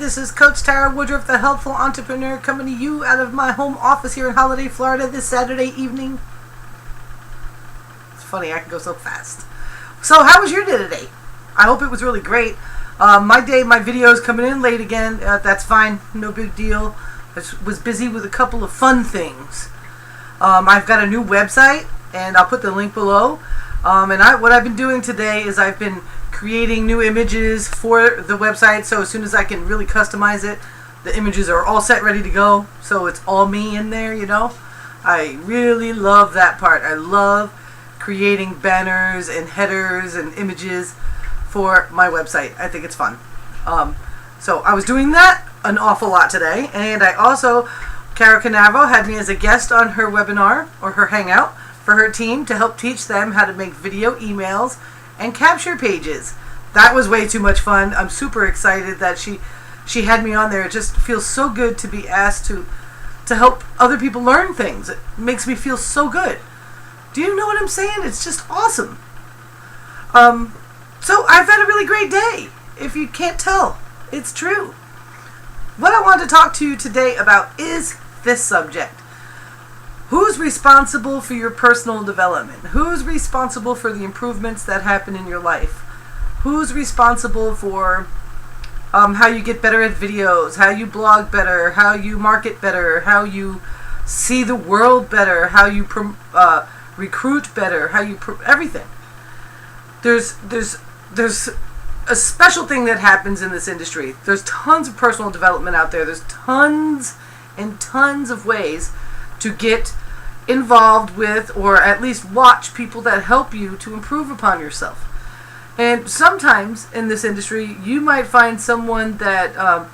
This is Coach Tara Woodruff, the Helpful Entrepreneur, coming to you out of my home office here in Holiday, Florida this Saturday evening. It's funny, I can go so fast. So, how was your day today? I hope it was really great. My video's coming in late again. That's fine, no big deal. I was busy with a couple of fun things. I've got a new website, and I'll put the link below. What I've been doing today is I've been creating new images for the website, so as soon as I can really customize it, the images are all set, ready to go, so it's all me in there, you know. I really love that part. I love creating banners and headers and images for my website. I think it's fun. So I was doing that an awful lot today, and I also, Cara Canavo had me as a guest on her webinar, or her hangout, for her team to help teach them how to make video emails and capture pages. That was way too much fun. I'm super excited that she had me on there. It just feels so good to be asked to help other people learn things. It makes me feel so good. Do you know what I'm saying? It's just awesome. So I've had a really great day. If you can't tell, it's true. What I want to talk to you today about is this subject. Who's responsible for your personal development? Who's responsible for the improvements that happen in your life? Who's responsible for how you get better at videos, how you blog better, how you market better, how you see the world better, how you recruit better, how you everything. There's a special thing that happens in this industry. There's tons of personal development out there. There's tons and tons of ways to get involved with, or at least watch people that help you to improve upon yourself. And sometimes in this industry, you might find someone that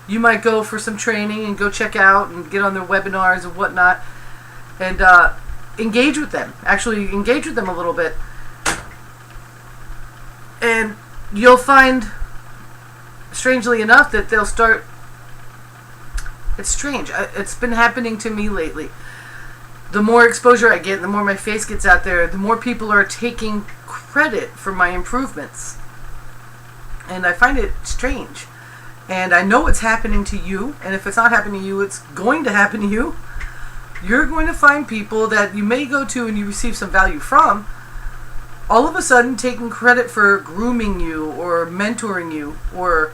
you might go for some training and go check out and get on their webinars and whatnot, and engage with them. Actually, engage with them a little bit. And you'll find, strangely enough, that they'll start... It's strange. It's been happening to me lately. The more exposure I get, the more my face gets out there, the more people are taking credit for my improvements. And I find it strange. And I know it's happening to you, and if it's not happening to you, it's going to happen to you. You're going to find people that you may go to and you receive some value from, all of a sudden taking credit for grooming you or mentoring you or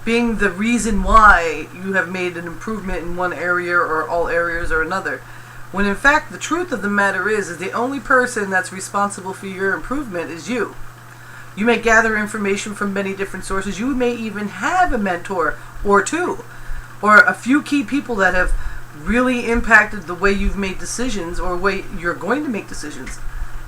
being the reason why you have made an improvement in one area or all areas or another. When in fact, the truth of the matter is the only person that's responsible for your improvement is you. You may gather information from many different sources. You may even have a mentor or two, or a few key people that have really impacted the way you've made decisions or way you're going to make decisions.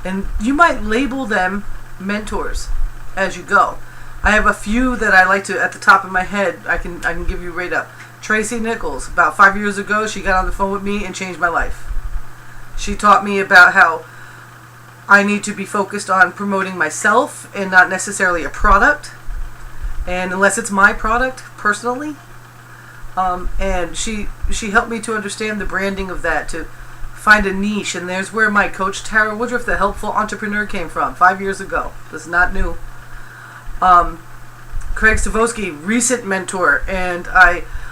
And you might label them mentors as you go. I have a few that I like to, at the top of my head, I can give you right up. Tracy Nichols, about 5 years ago, she got on the phone with me and changed my life. She taught me about how I need to be focused on promoting myself and not necessarily a product, and unless it's my product personally. And she helped me to understand the branding of that, to find a niche, and there's where my coach Tara Woodruff, the Helpful Entrepreneur, came from 5 years ago. This is not new. Gregg, recent mentor, and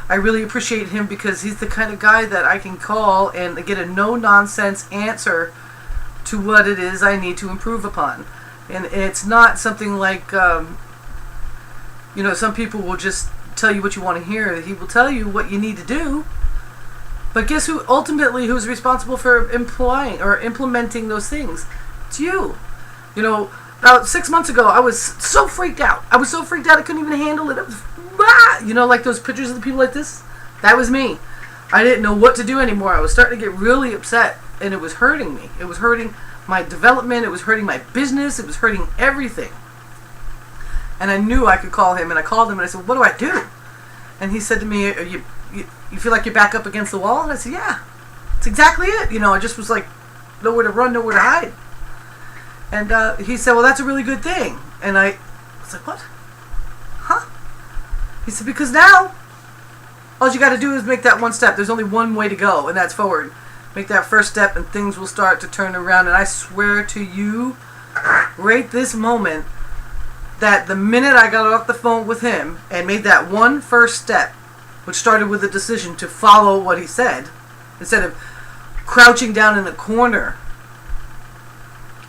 I really appreciate him because he's the kind of guy that I can call and get a no-nonsense answer to what it is I need to improve upon. And it's not something like, some people will just tell you what you want to hear. He will tell you what you need to do. But guess who's responsible for employing or implementing those things? It's you. About 6 months ago, I was so freaked out. I couldn't even handle it. Like those pictures of the people like this? That was me. I didn't know what to do anymore. I was starting to get really upset, and it was hurting me. It was hurting my development. It was hurting my business. It was hurting everything. And I knew I could call him, and I called him, and I said, what do I do? And he said to me, you feel like you're back up against the wall? And I said, yeah, that's exactly it. I just was like, nowhere to run, nowhere to hide. And he said, well, that's a really good thing. And I was like, what? Huh? He said, because now, all you got to do is make that one step. There's only one way to go, and that's forward. Make that first step, and things will start to turn around. And I swear to you, right this moment, that the minute I got off the phone with him and made that one first step, which started with a decision to follow what he said, instead of crouching down in a corner,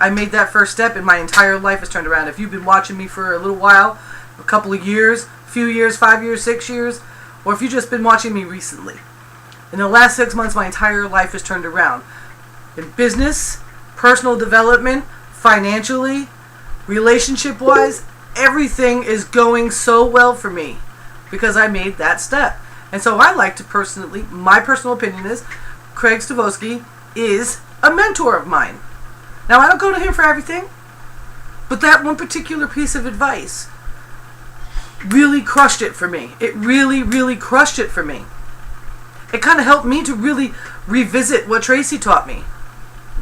I made that first step and my entire life has turned around. If you've been watching me for a little while, a couple of years, few years, 5 years, 6 years, or if you've just been watching me recently, in the last 6 months, my entire life has turned around. In business, personal development, financially, relationship-wise, everything is going so well for me because I made that step. And so I like to personally, my personal opinion is, Craig Stavosky is a mentor of mine. Now, I don't go to him for everything, but that one particular piece of advice really crushed it for me. It really, really crushed it for me. It kind of helped me to really revisit what Tracy taught me.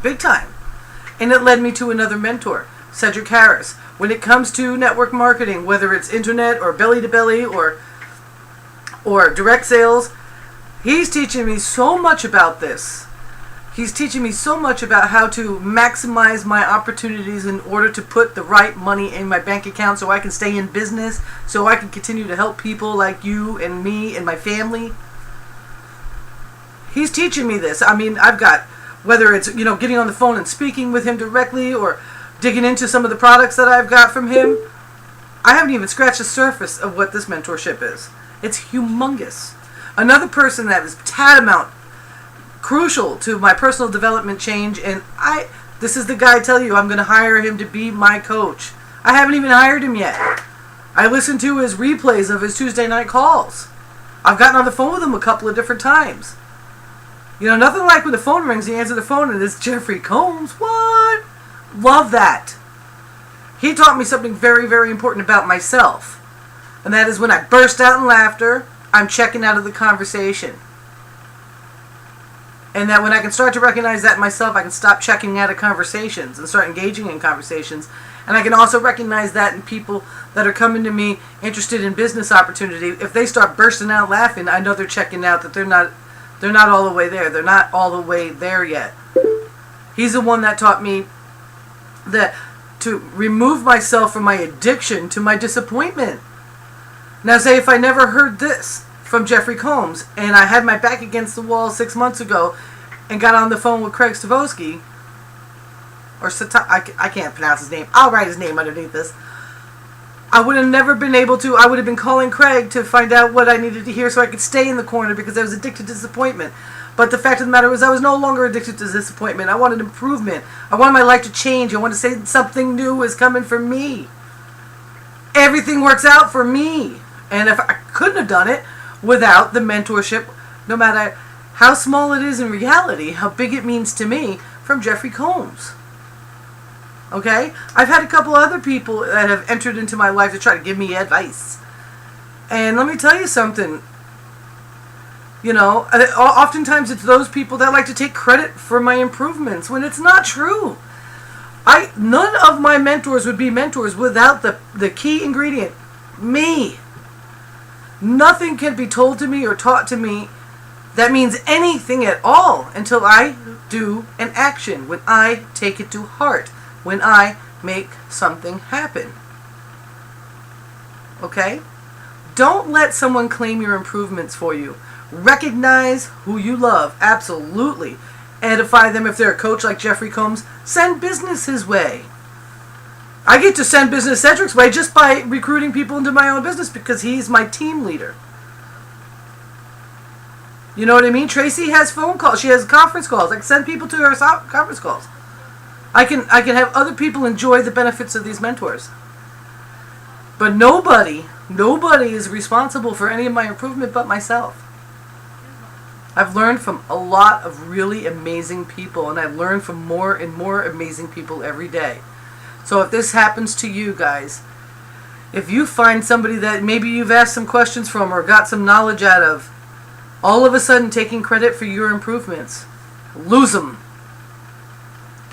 Big time. And it led me to another mentor, Cedrick Harris. When it comes to network marketing, whether it's internet or belly-to-belly or direct sales, he's teaching me so much about this. He's teaching me so much about how to maximize my opportunities in order to put the right money in my bank account so I can stay in business, so I can continue to help people like you and me and my family. He's teaching me this. I mean, I've got, whether it's, getting on the phone and speaking with him directly or digging into some of the products that I've got from him, I haven't even scratched the surface of what this mentorship is. It's humongous. Another person that is tantamount crucial to my personal development change, and this is the guy I tell you I'm going to hire him to be my coach. I haven't even hired him yet. I listened to his replays of his Tuesday night calls. I've gotten on the phone with him a couple of different times. Nothing like when the phone rings, you answer the phone and it's Jeffrey Combs. What? Love that. He taught me something very, very important about myself. And that is when I burst out in laughter, I'm checking out of the conversation. And that when I can start to recognize that in myself, I can stop checking out of conversations and start engaging in conversations. And I can also recognize that in people that are coming to me interested in business opportunity. If they start bursting out laughing, I know they're checking out, that they're not all the way there. They're not all the way there yet. He's the one that taught me that to remove myself from my addiction to my disappointment. Now, say if I never heard this from Jeffrey Combs and I had my back against the wall 6 months ago and got on the phone with Craig Stavosky, or I can't pronounce his name. I'll write his name underneath this. I would have never been able to. I would have been calling Craig to find out what I needed to hear so I could stay in the corner because I was addicted to disappointment. But the fact of the matter was I was no longer addicted to disappointment. I wanted improvement. I wanted my life to change. I wanted to say something new is coming for me. Everything works out for me. And if I couldn't have done it without the mentorship, no matter how small it is in reality, how big it means to me, from Jeffrey Combs. Okay? I've had a couple other people that have entered into my life to try to give me advice. And let me tell you something. Oftentimes it's those people that like to take credit for my improvements when it's not true. None of my mentors would be mentors without the key ingredient, me. Nothing can be told to me or taught to me that means anything at all until I do an action, when I take it to heart, when I make something happen. Okay? Don't let someone claim your improvements for you. Recognize who you love, absolutely. Edify them if they're a coach like Jeffrey Combs. Send business his way. I get to send business Cedrick's way just by recruiting people into my own business because he's my team leader. You know what I mean? Tracy has phone calls. She has conference calls. I can send people to her conference calls. I can have other people enjoy the benefits of these mentors. But nobody is responsible for any of my improvement but myself. I've learned from a lot of really amazing people, and I learn from more and more amazing people every day. So if this happens to you guys, if you find somebody that maybe you've asked some questions from or got some knowledge out of, all of a sudden taking credit for your improvements, lose them.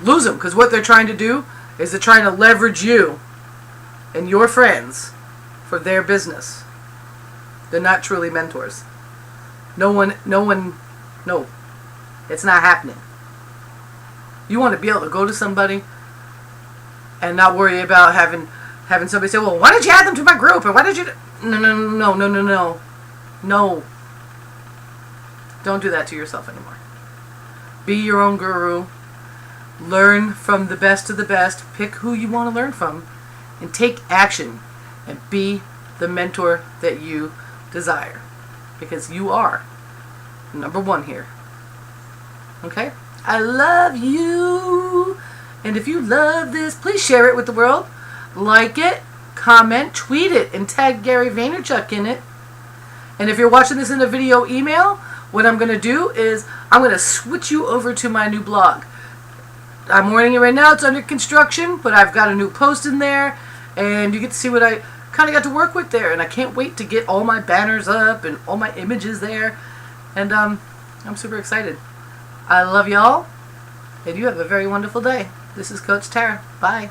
Lose them, because what they're trying to do is they're trying to leverage you and your friends for their business. They're not truly mentors. No, it's not happening. You want to be able to go to somebody and not worry about having somebody say, well, why did you add them to my group? And why did you... No. Don't do that to yourself anymore. Be your own guru. Learn from the best of the best. Pick who you want to learn from. And take action. And be the mentor that you desire. Because you are number one here. Okay? I love you. And if you love this, please share it with the world. Like it, comment, tweet it, and tag Gary Vaynerchuk in it. And if you're watching this in a video email, what I'm going to do is I'm going to switch you over to my new blog. I'm warning you right now, it's under construction, but I've got a new post in there, and you get to see what I kind of got to work with there. And I can't wait to get all my banners up and all my images there. And I'm super excited. I love y'all, and you have a very wonderful day. This is Coach Tara. Bye.